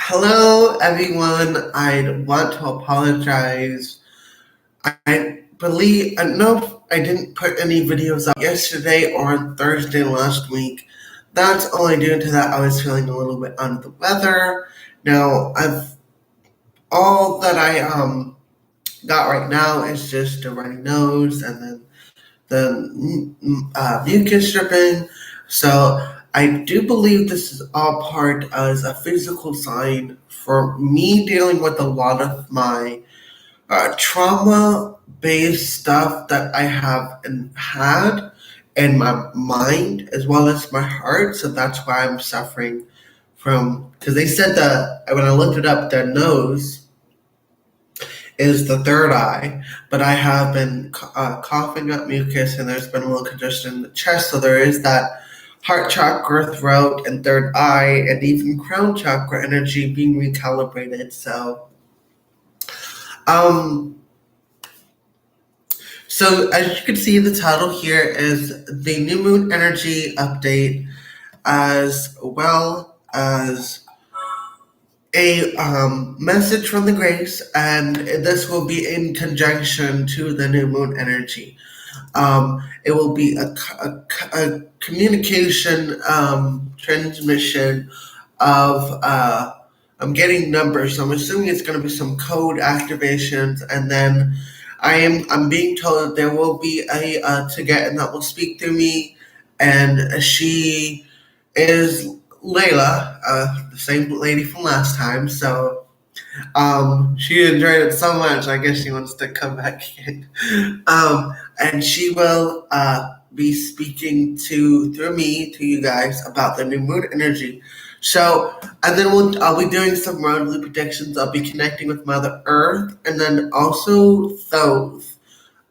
Hello, everyone. I want to apologize. I believe, I know I didn't put any videos up yesterday or on Thursday last week. That's only due to that I was feeling a little bit under the weather. Now, all that I got right now is just a runny nose and then the mucus dripping. So I do believe this is all part as a physical sign for me dealing with a lot of my trauma based stuff that I have had in my mind as well as my heart. So that's why I'm suffering from, because they said that when I looked it up, their nose is the third eye, but I have been coughing up mucus and there's been a little congestion in the chest. So there is that heart chakra, throat, and third eye, and even crown chakra energy being recalibrated. Um, so as you can see, the title here is the new moon energy update, as well as a message from the grace, and this will be in conjunction to the new moon energy. It will be a communication transmission of I'm getting numbers, so I'm assuming it's going to be some code activations, and then I'm being told that there will be a Tibetan that will speak through me, and she is Layla, the same lady from last time. So she enjoyed it so much. I guess she wants to come back again. And she will be speaking through me to you guys about the new moon energy. So, and then I'll be doing some monthly predictions. I'll be connecting with Mother Earth, and then also Thoth.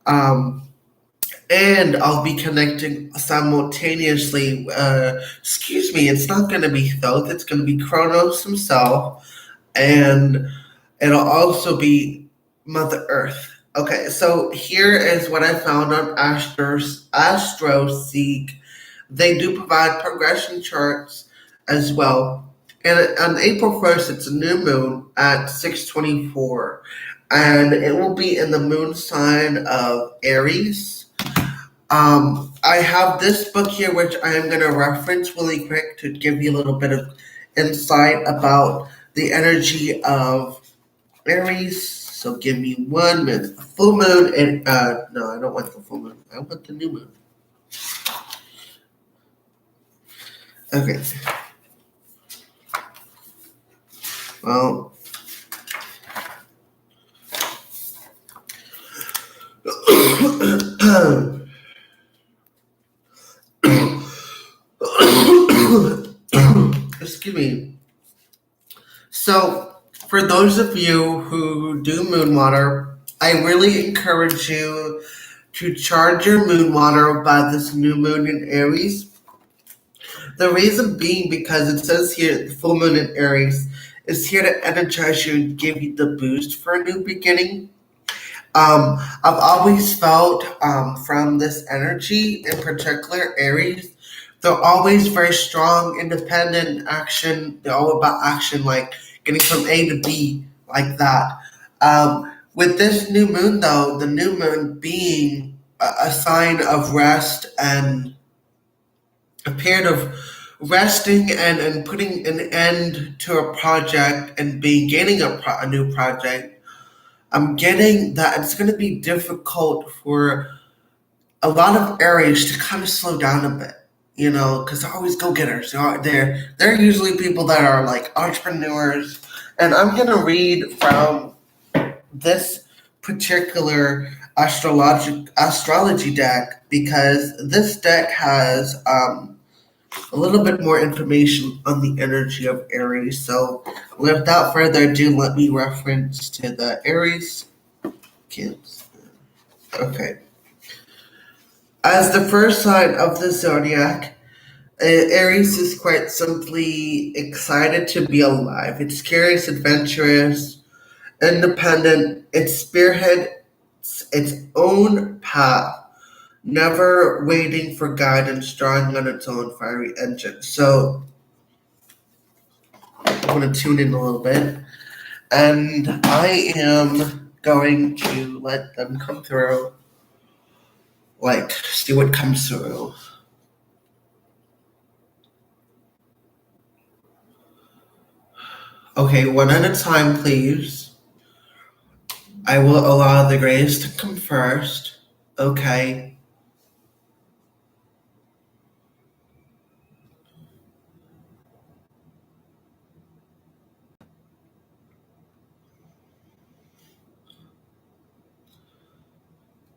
And I'll be connecting simultaneously. Excuse me, it's not going to be Thoth. It's going to be Kronos himself, and it'll also be Mother Earth. Okay, so here is what I found on AstroSeek. They do provide progression charts as well. And on April 1st, it's a new moon at 6:24, and it will be in the moon sign of Aries. I have this book here, which I am going to reference really quick to give you a little bit of insight about the energy of Aries. So give me 1 minute. Full moon and no, I don't want the full moon. I want the new moon. Okay. Well, excuse me. So, for those of you who do moon water, I really encourage you to charge your moon water by this new moon in Aries. The reason being because it says here, the full moon in Aries is here to energize you and give you the boost for a new beginning. I've always felt from this energy, in particular Aries, they're always very strong, independent action. They're all about action, like getting from A to B, like that. With this new moon, though, the new moon being a sign of rest and a period of resting and putting an end to a project and beginning a new project, I'm getting that it's going to be difficult for a lot of Aries to kind of slow down a bit, because they're always go-getters. They're usually people that are like entrepreneurs, and I'm going to read from this particular astrology deck because this deck has a little bit more information on the energy of Aries. So, without further ado, let me reference to the Aries. Okay. As the first sign of the zodiac, Aries is quite simply excited to be alive. It's curious, adventurous, independent. It spearheads its own path, never waiting for guidance, drawing on its own fiery engine. So, I'm going to tune in a little bit. And I am going to let them come through. Like, see what comes through. Okay, one at a time, please. I will allow the grays to come first. Okay.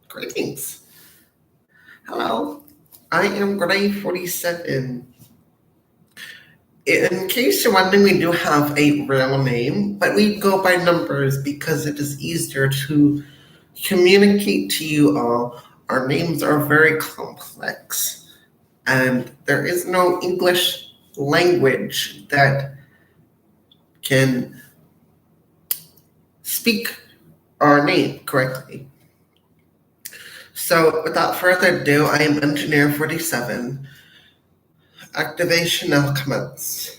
Greetings. Hello. I am Gray 47. In case you're wondering, we do have a real name, but we go by numbers because it is easier to communicate to you all. Our names are very complex, and there is no English language that can speak our name correctly. So, without further ado, I am Engineer 47. Activation now commence.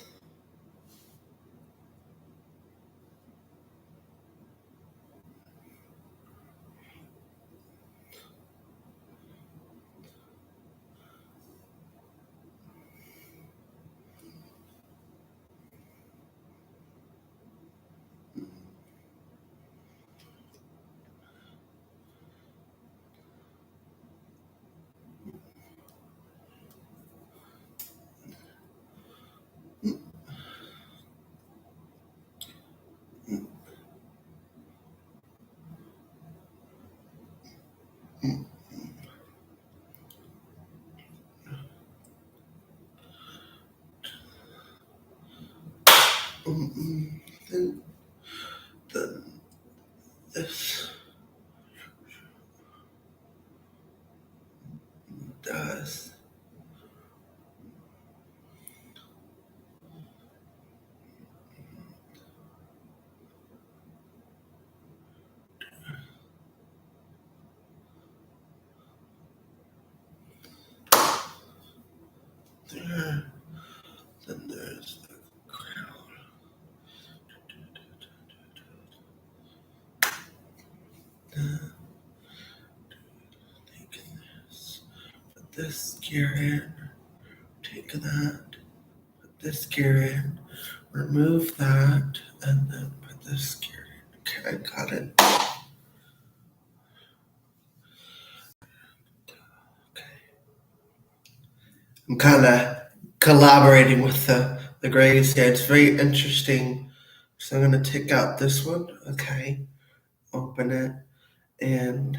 Then this does. There. Then there's the crown. Take this. Put this gear in. Take that. Put this gear in. Remove that. And then put this gear in. Okay, I got it. Okay. I'm kind of collaborating with the grays here. It's very interesting. So I'm going to take out this one. Okay. Open it. And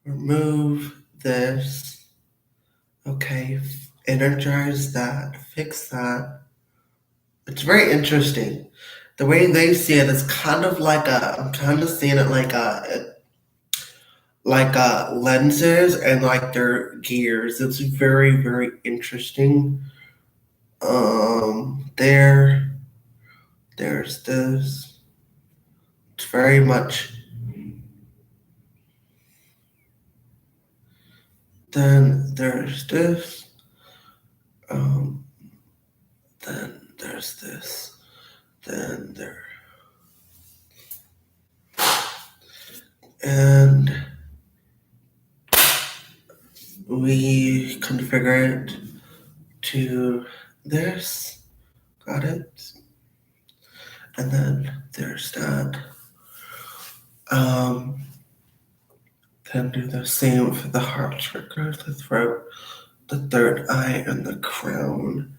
remove this. Okay, energize that, fix that. It's very interesting. The way they see it is kind of like I'm kind of seeing it like lenses and like their gears. It's very, very interesting. There's this. It's very much. Then there's this. Then there's this. Then there. And we configure it to this. Got it. And then there's that. Then do the same for the heart chakra, the throat, the third eye, and the crown.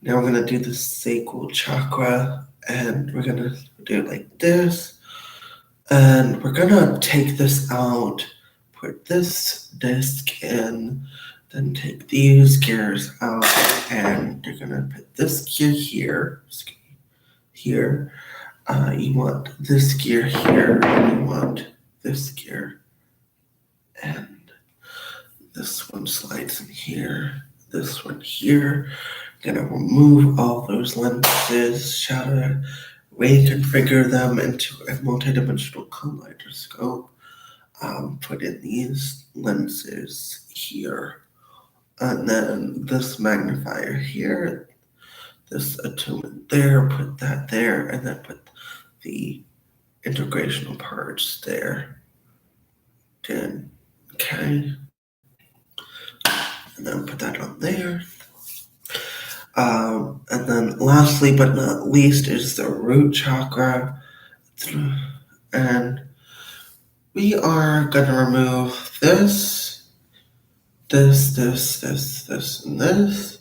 Now we're gonna do the sacral chakra, and we're gonna do it like this. And we're gonna take this out, put this disc in, then take these gears out, and you're gonna put this gear here. Here. You want this gear here, and you want this gear. And this one slides in here, this one here. Gonna remove all those lenses, shadow, reconfigure them into a multidimensional kaleidoscope. Put in these lenses here, and then this magnifier here, this attunement there, put that there, and then put the integrational parts there. Then, okay. And then put that on there. And then lastly but not least is the root chakra. And we are going to remove this, and this.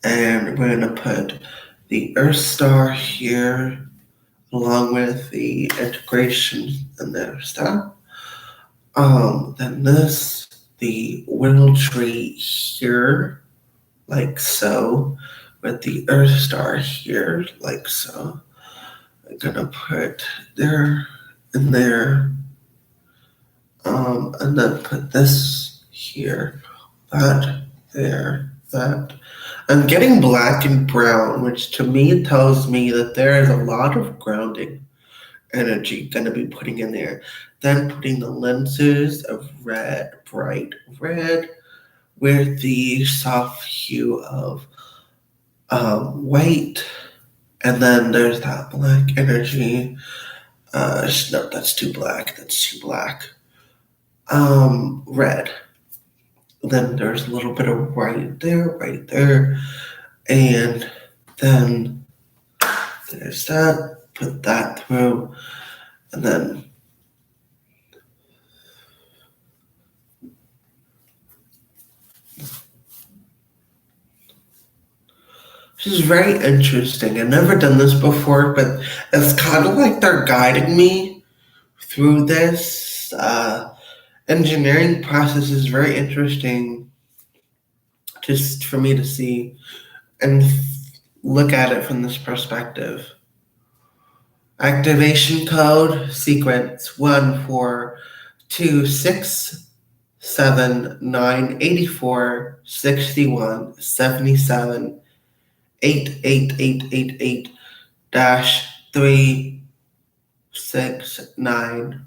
And we're going to put the Earth Star here along with the integration and their stuff. Then this, the Willow Tree here, like so, with the Earth Star here, like so. I'm gonna put there and there, and then put this here, that, there, that. I'm getting black and brown, which to me tells me that there is a lot of grounding energy gonna be putting in there. Then putting the lenses of red, bright red, with the soft hue of white, and then there's that black energy. No, that's too black. That's too black. Red. Then there's a little bit of white there, and then there's that. Put that through, and then this is very interesting. I've never done this before, but it's kind of like they're guiding me through this. Engineering process is very interesting just for me to see and look at it from this perspective. Activation code sequence 14267946177888888 dash 369.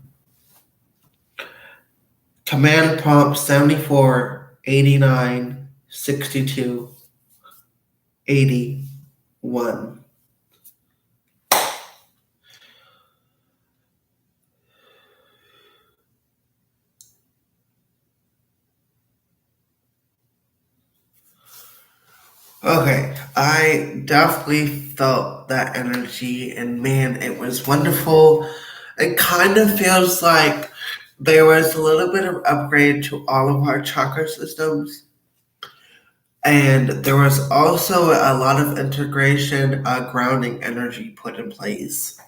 Command prompt 74896281. Okay, I definitely felt that energy, and man, it was wonderful. It kind of feels like there was a little bit of upgrade to all of our chakra systems, and there was also a lot of integration, grounding energy put in place.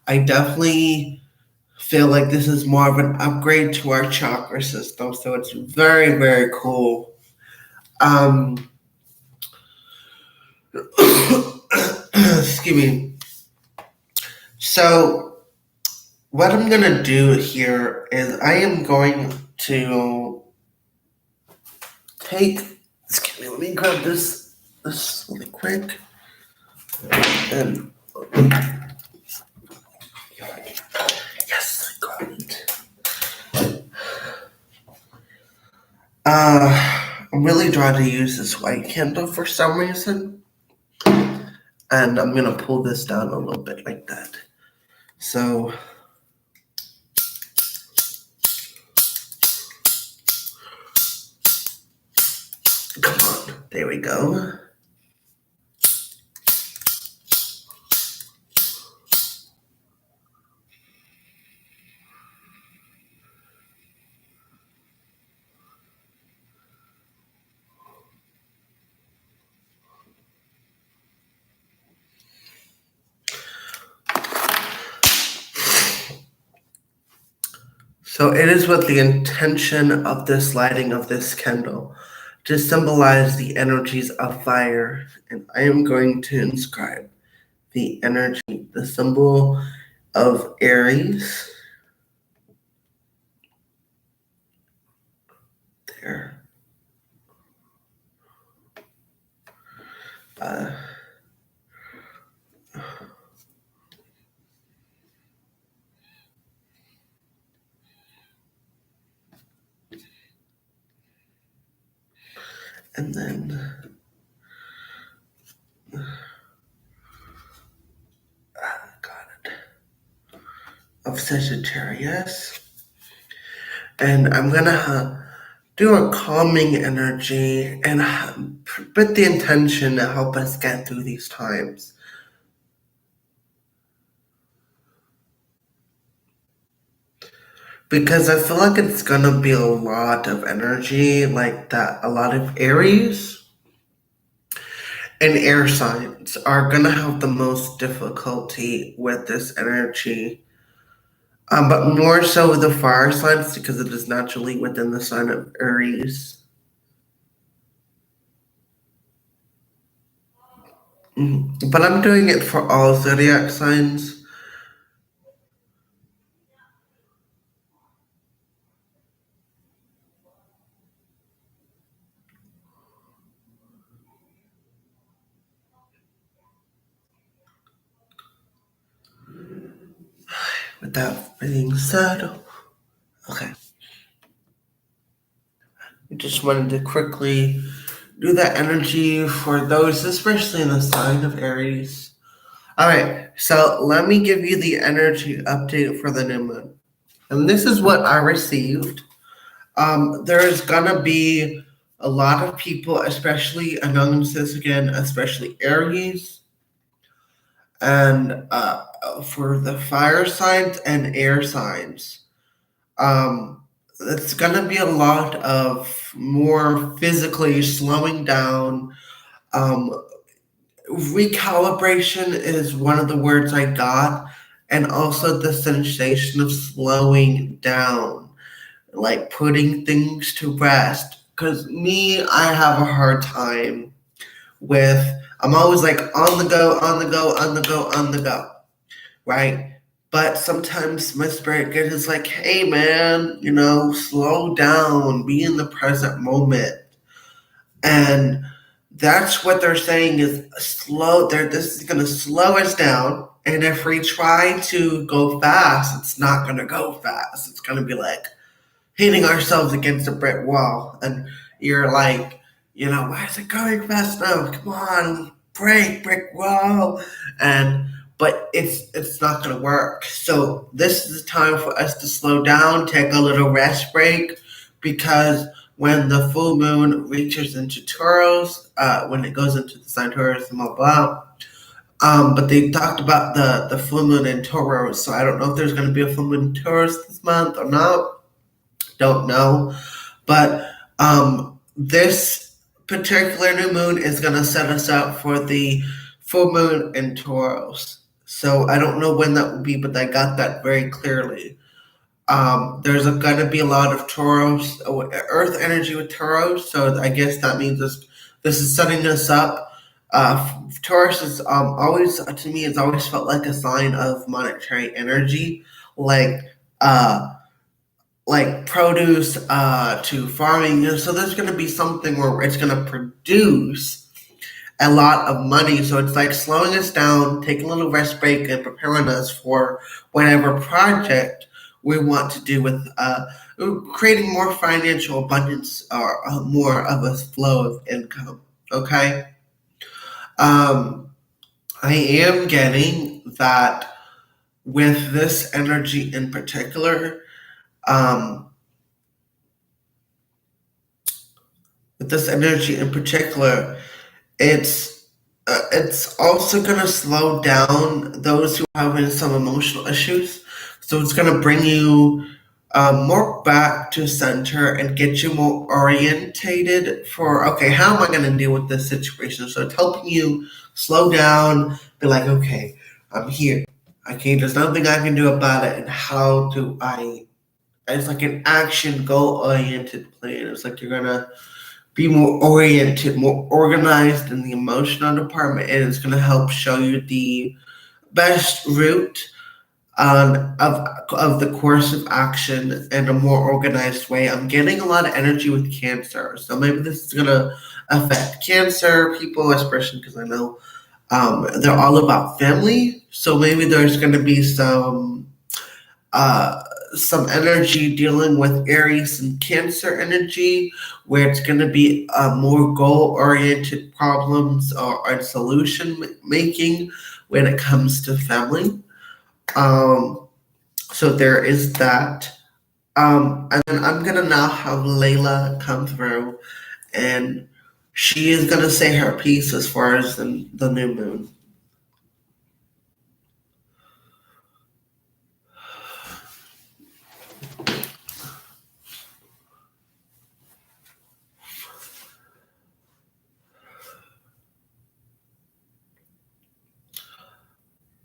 I definitely feel like this is more of an upgrade to our chakra system, so it's very, very cool. Excuse me. So, what I'm gonna do here is I am going to take. Excuse me. Let me grab this really quick. And yes, I got it. I'm really trying to use this white candle for some reason, and I'm gonna pull this down a little bit like that. So. Come on, there we go. So it is with the intention of this lighting of this candle to symbolize the energies of fire, and I am going to inscribe the energy, the symbol of Aries. There. And then of Sagittarius. And I'm going to do a calming energy and put the intention to help us get through these times. Because I feel like it's going to be a lot of energy, like that, a lot of Aries and air signs are going to have the most difficulty with this energy. But more so with the fire signs because it is naturally within the sign of Aries. But I'm doing it for all zodiac signs. With that being said, okay. I just wanted to quickly do that energy for those, especially in the sign of Aries. Alright, so let me give you the energy update for the new moon. And this is what I received. There's gonna be a lot of people, especially announces again, especially Aries, and for the fire signs and air signs. It's gonna be a lot of more physically slowing down. Recalibration is one of the words I got, and also the sensation of slowing down, like putting things to rest. Because me, I have a hard time with, I'm always like on the go, on the go, on the go, on the go, right? But sometimes my spirit guide is like, hey man, slow down, be in the present moment. And that's what they're saying is slow. This is going to slow us down. And if we try to go fast, it's not going to go fast. It's going to be like hitting ourselves against a brick wall. And you're like, why is it going fast now? Come on, brick wall. But it's not going to work. So this is the time for us to slow down, take a little rest break, because when the full moon reaches into Taurus, when it goes into the sign Taurus, and blah blah. But they talked about the full moon in Taurus, so I don't know if there's going to be a full moon in Taurus this month or not. Don't know, but this particular new moon is going to set us up for the full moon in Taurus. So I don't know when that will be, but I got that very clearly. There's going to be a lot of Taurus, Earth energy with Taurus, so I guess that means this is setting us up. Taurus is always, to me, it's always felt like a sign of monetary energy, like produce to farming. So there's going to be something where it's going to produce a lot of money. So it's like slowing us down, taking a little rest break, and preparing us for whatever project we want to do with creating more financial abundance or more of a flow of income. Okay. I am getting that with this energy in particular. With this energy in particular, it's also going to slow down those who are having some emotional issues. So it's going to bring you more back to center and get you more orientated for, okay, how am I going to deal with this situation? So it's helping you slow down, be like, okay, I'm here. Okay, there's nothing I can do about it. And how do it's like an action goal-oriented plan. It's like you're going to be more oriented, more organized in the emotional department, and it's going to help show you the best route of the course of action in a more organized way. I'm getting a lot of energy with Cancer, so maybe this is going to affect Cancer people, especially because I know they're all about family. So maybe there's going to be some energy dealing with Aries and Cancer energy, where it's going to be more goal-oriented problems or solution making when it comes to family. So there is that. And then I'm gonna now have Layla come through, and she is gonna say her piece as far as the new moon.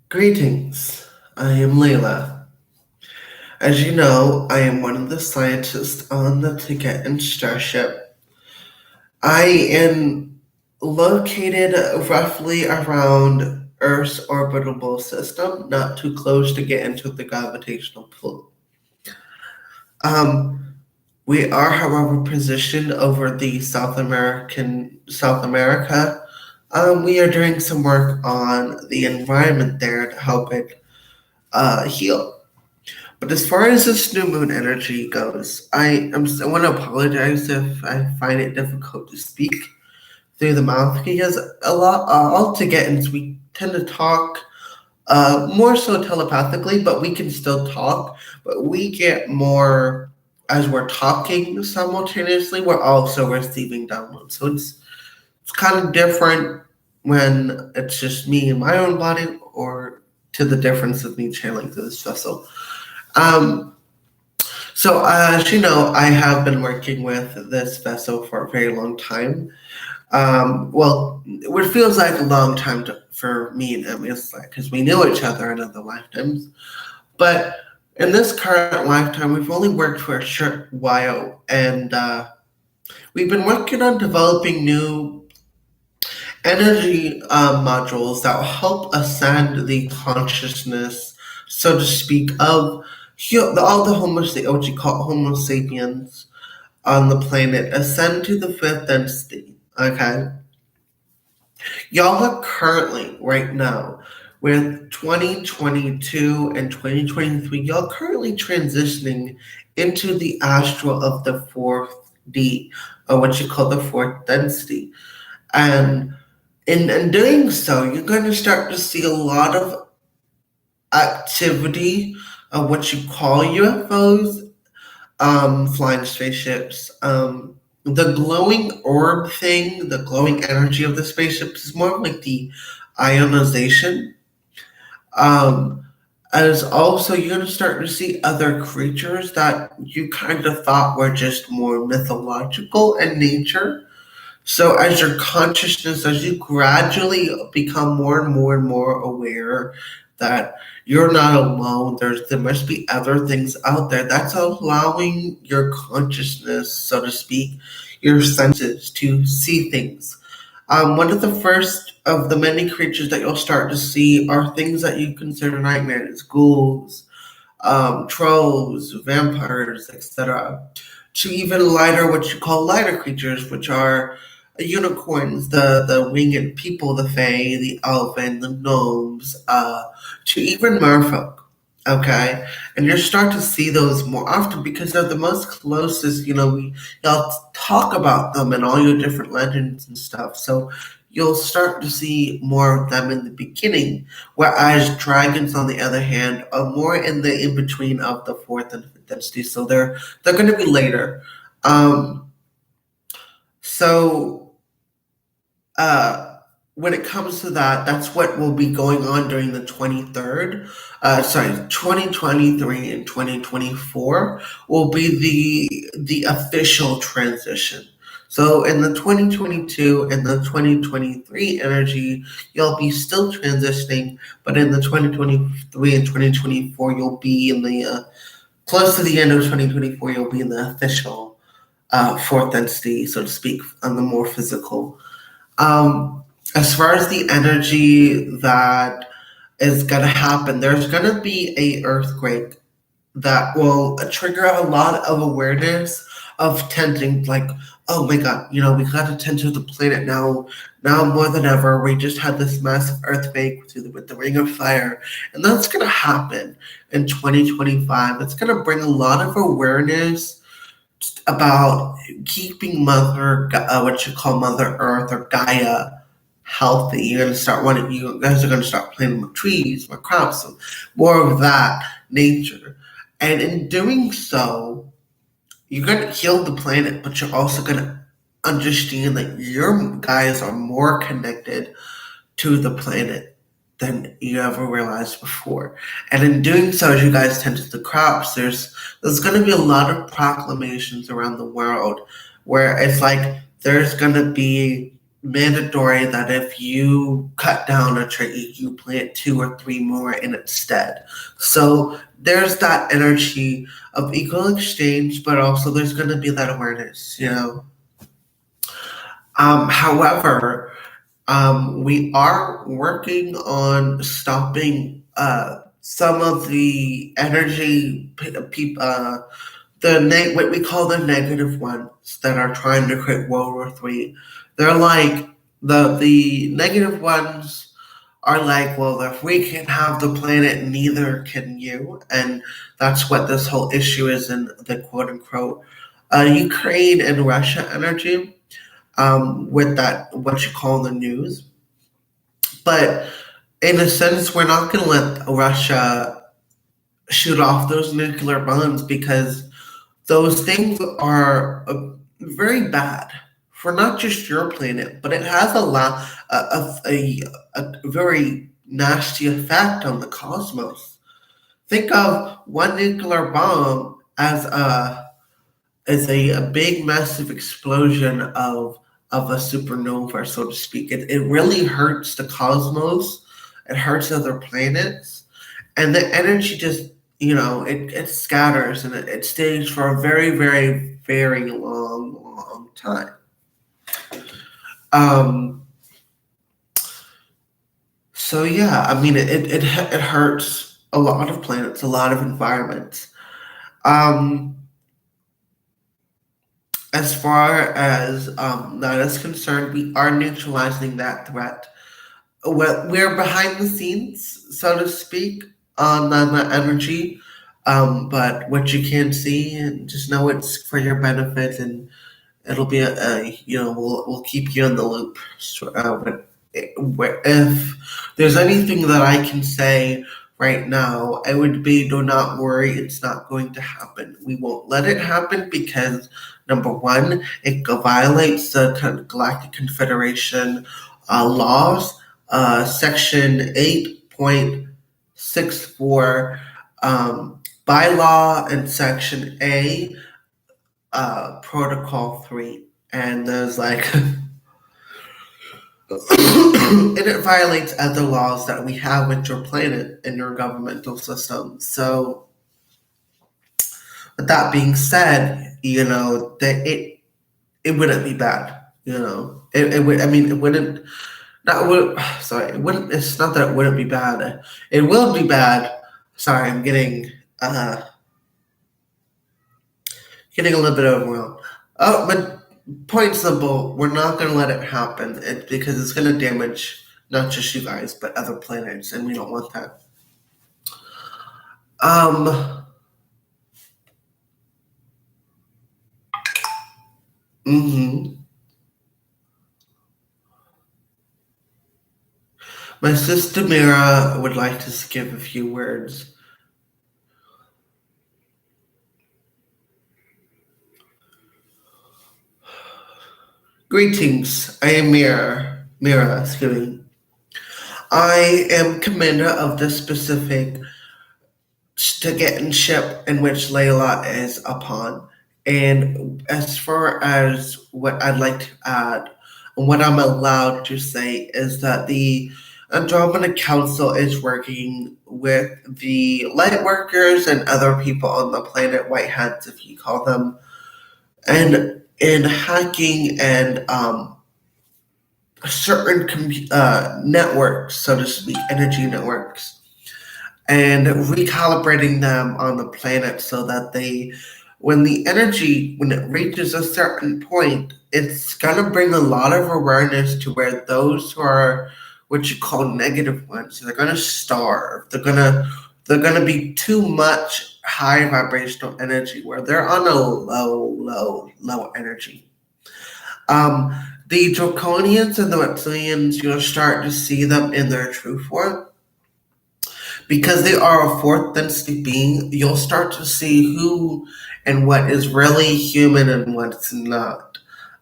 Greetings. I am Layla. As you know, I am one of the scientists on the Ticket Starship. I am located roughly around Earth's orbitable system, not too close to get into the gravitational pull. We are, however, positioned over the South America. We are doing some work on the environment there to help it heal. But as far as this new moon energy goes, I want to apologize if I find it difficult to speak through the mouth because a lot all to get into we tend to talk more so telepathically, but we can still talk. But we get more as we're talking simultaneously. We're also receiving downloads, so it's kind of different when it's just me and my own body, or to the difference of me channeling through this vessel. Um, so, as you know, I have been working with this vessel for a very long time. Well, it feels like a long time for me and him, it's like because we knew each other in other lifetimes. But in this current lifetime, we've only worked for a short while, and we've been working on developing new energy modules that will help ascend the consciousness, so to speak, of all the what you call Homo sapiens on the planet, ascend to the fifth density. Okay, y'all are currently right now with 2022 and 2023. Y'all currently transitioning into the astral of the fourth D, or what you call the fourth density, and in doing so, you're going to start to see a lot of activity of what you call UFOs, flying spaceships. The glowing orb thing, the glowing energy of the spaceships is more like the ionization. Um, as also, you're going to start to see other creatures that you kind of thought were just more mythological in nature. So, as your consciousness, as you gradually become more and more and more aware that you're not alone, there must be other things out there. That's allowing your consciousness, so to speak, your senses to see things. One of the first of the many creatures that you'll start to see are things that you consider nightmares: ghouls, trolls, vampires, etc. To even lighter, what you call lighter creatures, which are unicorns, the winged people, the fae, the elven, the gnomes, to even merfolk. Okay, and you'll start to see those more often because they're the most closest. Y'all talk about them and all your different legends and stuff. So you'll start to see more of them in the beginning, whereas dragons, on the other hand, are more in the in between of the fourth and fifth density. So they're going to be later. Um, so when it comes to that, that's what will be going on during the 2023 and 2024 will be the official transition. So in the 2022 and the 2023 energy, you'll be still transitioning, but in the 2023 and 2024, you'll be in the close to the end of 2024, you'll be in the official fourth density, so to speak, on the more physical. As far as the energy that is going to happen, there's going to be a earthquake that will trigger a lot of awareness of tending, like, oh my god, we got to tend to the planet now more than ever. We just had this massive earthquake with the ring of fire, and that's going to happen in 2025. It's going to bring a lot of awareness about keeping what you call Mother Earth or Gaia healthy. You guys are going to start planting more trees, more crops, more of that nature. And in doing so, you're going to heal the planet, but you're also going to understand that your guys are more connected to the planet than you ever realized before. And in doing so, as you guys tend to the crops, there's going to be a lot of proclamations around the world where it's like there's going to be mandatory that if you cut down a tree, you plant 2 or 3 more in its stead. So there's that energy of equal exchange, but also there's going to be that awareness. However, we are working on stopping some of the energy, what we call the negative ones that are trying to create World War III. They're like the negative ones are like, well, if we can't have the planet, neither can you, and that's what this whole issue is in the quote unquote Ukraine and Russia energy. With that, what you call the news. But in a sense, we're not going to let Russia shoot off those nuclear bombs because those things are very bad for not just your planet, but it has a very nasty effect on the cosmos. Think of one nuclear bomb as a big, massive explosion of a supernova, so to speak. It really hurts the cosmos. It hurts other planets, and the energy just it scatters and it stays for a very, very, very long time. Um, so yeah, I mean it hurts a lot of planets, a lot of environments. Um, As far as that is concerned, we are neutralizing that threat. We're behind the scenes, so to speak, on the energy, but what you can see, and just know it's for your benefit, and it'll be we'll keep you in the loop. So, if there's anything that I can say right now, it would be do not worry, it's not going to happen. We won't let it happen because number one, it violates the Galactic Confederation laws, section 8.64 bylaw, and section A, protocol 3. And there's like and it violates other laws that we have with your planet and your governmental system. So, with that being said, that it wouldn't be bad. It would. I mean, it wouldn't. Not would. Sorry, it wouldn't. It's not that it wouldn't be bad. It will be bad. Sorry, I'm getting a little bit overwhelmed. Oh, but point simple, we're not going to let it happen because it's going to damage not just you guys, but other planets, and we don't want that. My sister Mira would like to give a few words. Greetings, I am Mira, I am commander of the specific ship in which Layla is upon. And as far as what I'd like to add, and what I'm allowed to say is that the Andromeda Council is working with the Lightworkers and other people on the planet, Whiteheads, if you call them, and in hacking and certain networks, so to speak, energy networks, and recalibrating them on the planet so that when it reaches a certain point, it's gonna bring a lot of awareness to where those who are what you call negative ones, they're gonna starve. They're gonna be too much high vibrational energy where they're on a low energy. The Draconians and the Reptilians, you'll start to see them in their true form. Because they are a fourth density being, you'll start to see who and what is really human and what's not.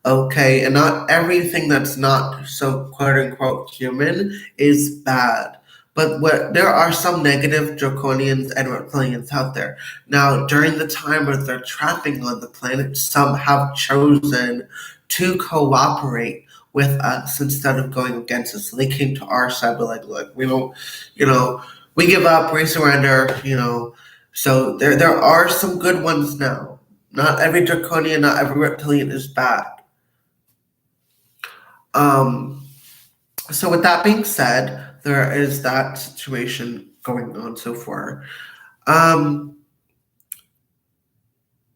Okay, and not everything that's not so quote unquote human is bad. But there are some negative draconians and reptilians out there. Now, during the time of their trapping on the planet, some have chosen to cooperate with us instead of going against us. So they came to our side, but like, look, we don't, you know, we give up, we surrender. So there are some good ones now. Not every draconian, not every reptilian is bad. So with that being said, there is that situation going on so far.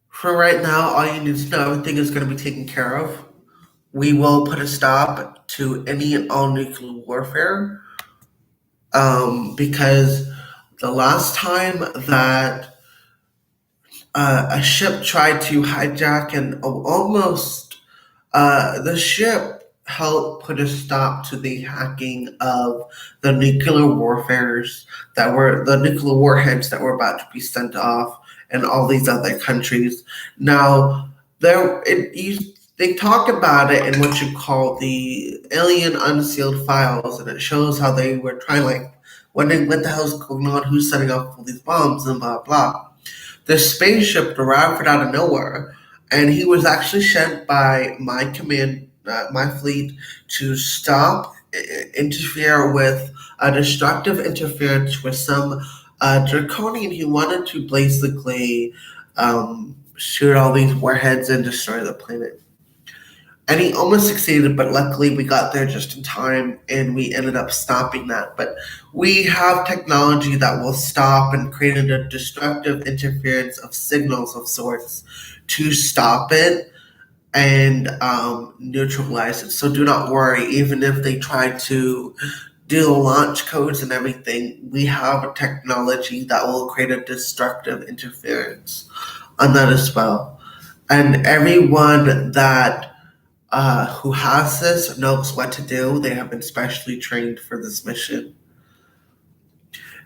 For right now, all you need to know, everything is going to be taken care of. We will put a stop to any and all nuclear warfare, because the last time that a ship tried to hijack and almost the ship helped put a stop to the hacking of the nuclear warfares that were the nuclear warheads that were about to be sent off in all these other countries. Now, they talk about it in what you call the alien unsealed files, and it shows how they were trying, like, wondering what the hell's going on, who's setting off all these bombs, and blah blah. The spaceship arrived out of nowhere, and he was actually sent by my command, my fleet, to stop, interfere with a destructive interference with some draconian who wanted to basically shoot all these warheads and destroy the planet. And he almost succeeded, but luckily we got there just in time and we ended up stopping that. But we have technology that will stop and create a destructive interference of signals of sorts to stop it and neutralize it. So do not worry, even if they try to do the launch codes and everything, we have a technology that will create a destructive interference on that as well. And everyone that who has this knows what to do. They have been specially trained for this mission.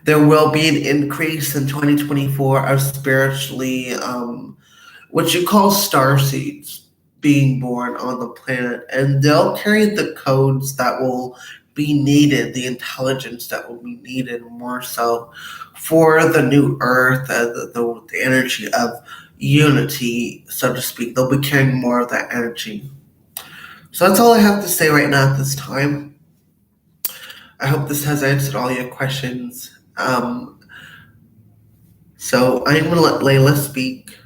There will be an increase in 2024 of spiritually, what you call star seeds being born on the planet, and they'll carry the codes that will be needed, the intelligence that will be needed more so for the new Earth, the energy of unity, so to speak. They'll be carrying more of that energy. So that's all I have to say right now at this time. I hope this has answered all your questions. So I'm going to let Layla speak.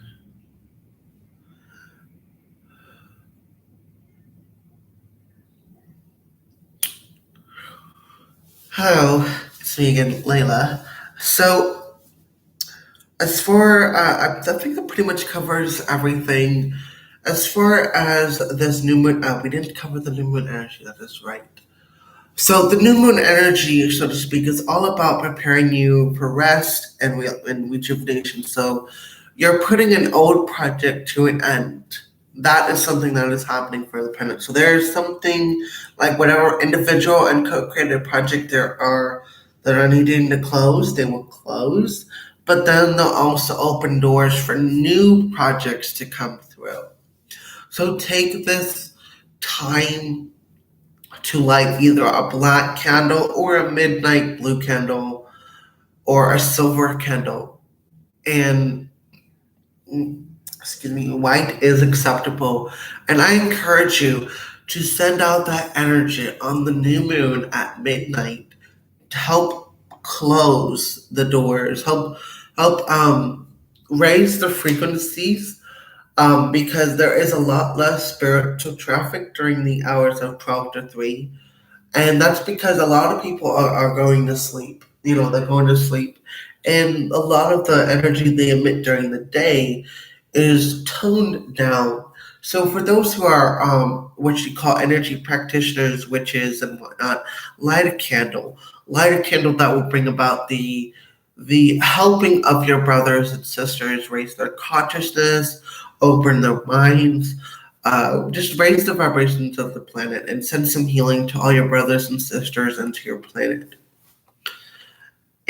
Hello, it's me again, Layla. So as for, I think that pretty much covers everything. As far as this new moon, we didn't cover the new moon energy, that is right. So the new moon energy, so to speak, is all about preparing you for rest and rejuvenation. So you're putting an old project to an end. That is something that is happening for the planet. So there's something like whatever individual and co-created project there are that are needing to close, they will close. But then they'll also open doors for new projects to come through. So take this time to light either a black candle or a midnight blue candle or a silver candle. And excuse me, white is acceptable. And I encourage you to send out that energy on the new moon at midnight to help close the doors, help raise the frequencies, because there is a lot less spiritual traffic during the hours of 12 to 3. And that's because a lot of people are going to sleep. They're going to sleep. And a lot of the energy they emit during the day is toned down. So for those who are what you call energy practitioners, witches and whatnot, light a candle. Light a candle that will bring about the helping of your brothers and sisters, raise their consciousness, open their minds, just raise the vibrations of the planet and send some healing to all your brothers and sisters and to your planet.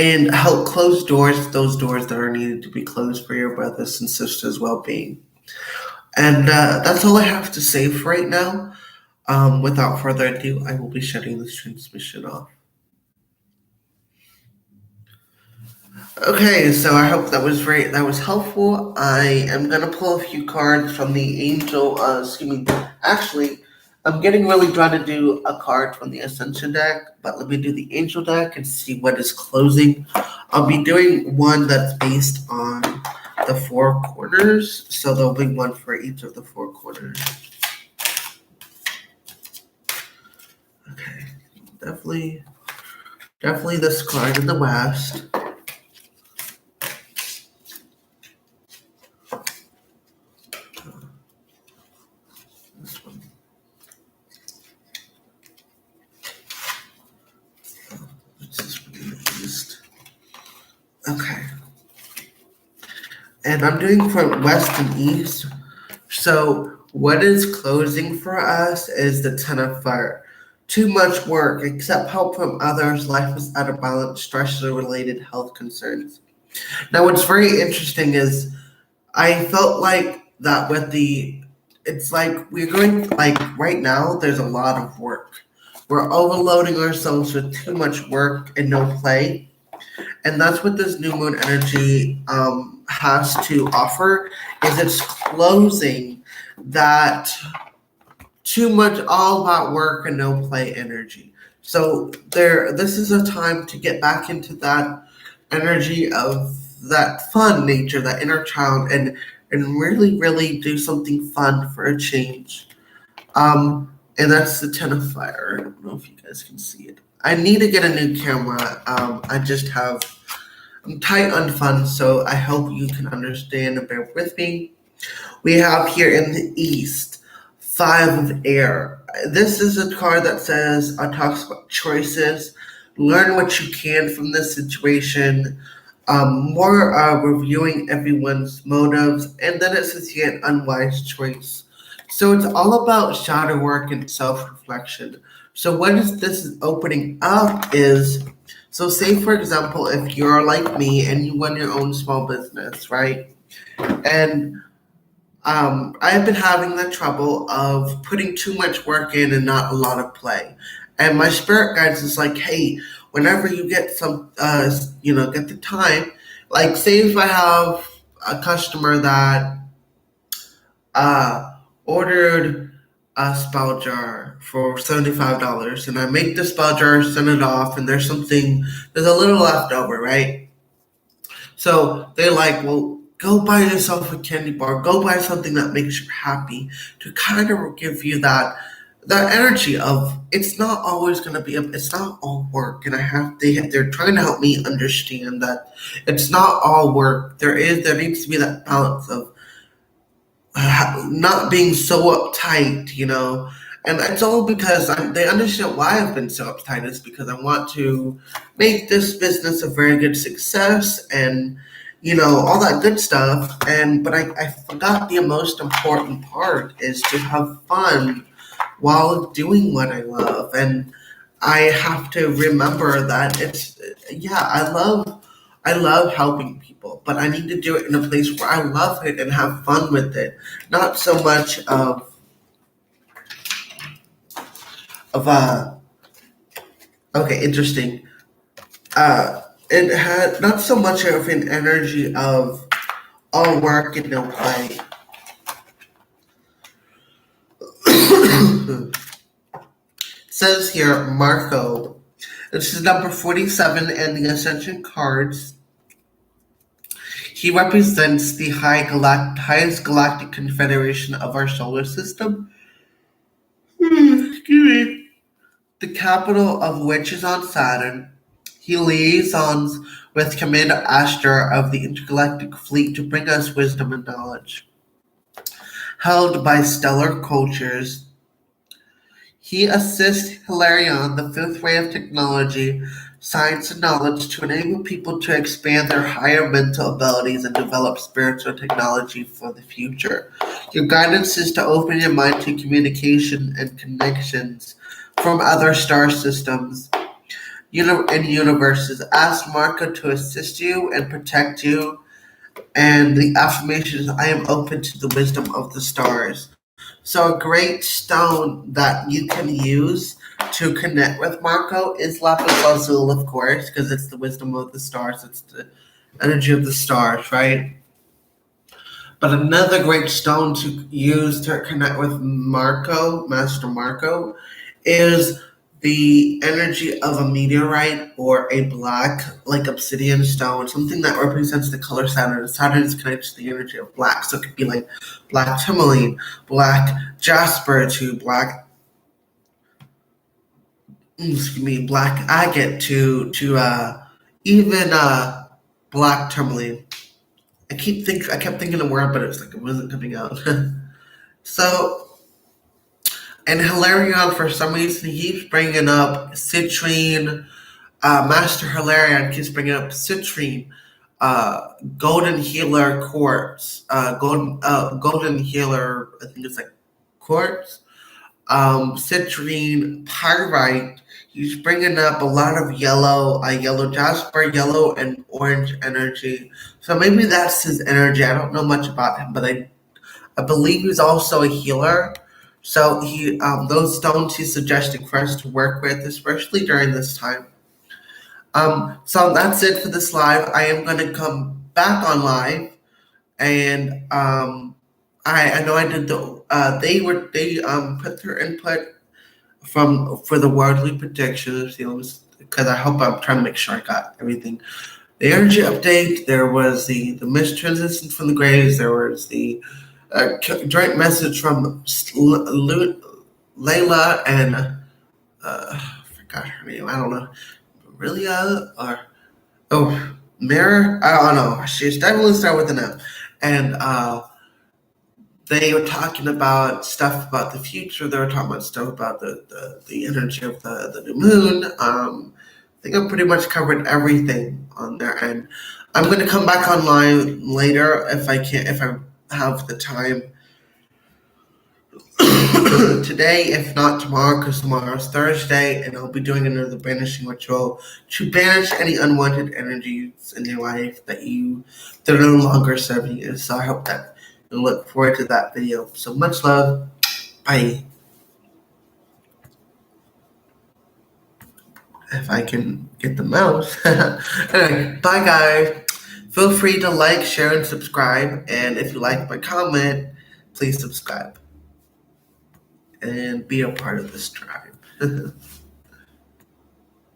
and help close those doors that are needed to be closed for your brothers and sisters' well-being. And that's all I have to say for right now. Without further ado, I will be shutting this transmission off. Okay, so I hope that was helpful. I am gonna pull a few cards from the Angel. Actually, I'm getting really drawn to do a card from the Ascension deck, but let me do the Angel deck and see what is closing. I'll be doing one that's based on the four corners, so there'll be one for each of the four corners. Okay, definitely this card in the West. This one. What's this one in the East? Okay. And I'm doing from West and East. So what is closing for us is the Ten of Fire. Too much work, accept help from others, life is out of balance, stress-related health concerns. Now what's very interesting is I felt like that with it's like we're going, like right now, there's a lot of work. We're overloading ourselves with too much work and no play. And that's what this new moon energy has to offer, is it's closing that too much all about work and no play energy. So this is a time to get back into that energy of that fun nature, that inner child, and really do something fun for a change. And that's the Ten of Fire. I don't know if you guys can see it. I need to get a new camera. I'm tight on funds, so I hope you can understand and bear with me. We have here in the East, Five of Air. This is a card that says, talks about choices. Learn what you can from this situation. More reviewing everyone's motives. And then it says here, an unwise choice. So it's all about shadow work and self-reflection. So what is this opening up is, so say for example, if you're like me and you run your own small business, right? And I've been having the trouble of putting too much work in and not a lot of play. And my spirit guides is like, hey, whenever you get get the time, like say if I have a customer that ordered a spell jar for $75 and I make the spell jar, send it off, and there's a little left over, right? So they're like, well, go buy yourself a candy bar, go buy something that makes you happy, to kind of give you that energy of it's not always going to be it's not all work. And they're trying to help me understand that it's not all work. There needs to be that balance of not being so uptight, and it's all because they understand why I've been so uptight is because I want to make this business a very good success and, all that good stuff. But I forgot the most important part is to have fun while doing what I love. And I have to remember that I love helping people, but I need to do it in a place where I love it and have fun with it. Not so much okay, interesting. It had not so much of an energy of all work and no play. It says here, Marco. This is number 47 in the Ascension cards. He represents the highest galactic confederation of our solar system. Excuse me. The capital of which is on Saturn. He liaisons with Commander Astor of the Intergalactic Fleet to bring us wisdom and knowledge. Held by stellar cultures, he assists Hilarion, the fifth ray of technology, science, and knowledge to enable people to expand their higher mental abilities and develop spiritual technology for the future. Your guidance is to open your mind to communication and connections from other star systems in universes. Ask Marco to assist you and protect you. And the affirmation is, I am open to the wisdom of the stars. So a great stone that you can use to connect with Marco is lapis lazuli, of course, because it's the wisdom of the stars. It's the energy of the stars, right? But another great stone to use to connect with Marco, Master Marco, is the energy of a meteorite or a black, like obsidian stone, something that represents the color Saturn. Saturn is connected to the energy of black, so it could be like black tourmaline, black jasper to black, excuse me, black agate to even black tourmaline. I kept thinking a word, but it was like it wasn't coming out. So, and Hilarion, for some reason, he keeps bringing up citrine. Master Hilarion keeps bringing up citrine, golden healer quartz, golden healer. I think it's like quartz, citrine, pyrite. He's bringing up a lot of yellow jasper, yellow and orange energy. So maybe that's his energy. I don't know much about him, but I believe he's also a healer. So those stones he's suggesting for us to work with, especially during this time. So that's it for this live. I am going to come back on live, and I know I did the they put their input for the worldly predictions, because I hope I'm trying to make sure I got everything. The energy update. There was the mist transition from the graves. There was the joint message from Layla and I forgot her name. I don't know, Marilia or Mirror. I don't know. She's definitely started with an M, and they were talking about stuff about the future. They were talking about stuff about the energy of the new moon. I think I pretty much covered everything on there, and I'm going to come back online later if I have the time today, if not tomorrow, because tomorrow is Thursday, and I'll be doing another banishing ritual to banish any unwanted energies in your life that are no longer serving you. So I hope that you'll look forward to that video. So much love. Bye. If I can get the mouse. Anyway, bye guys. Feel free to like, share, and subscribe. And if you like my comment, please subscribe and be a part of this tribe.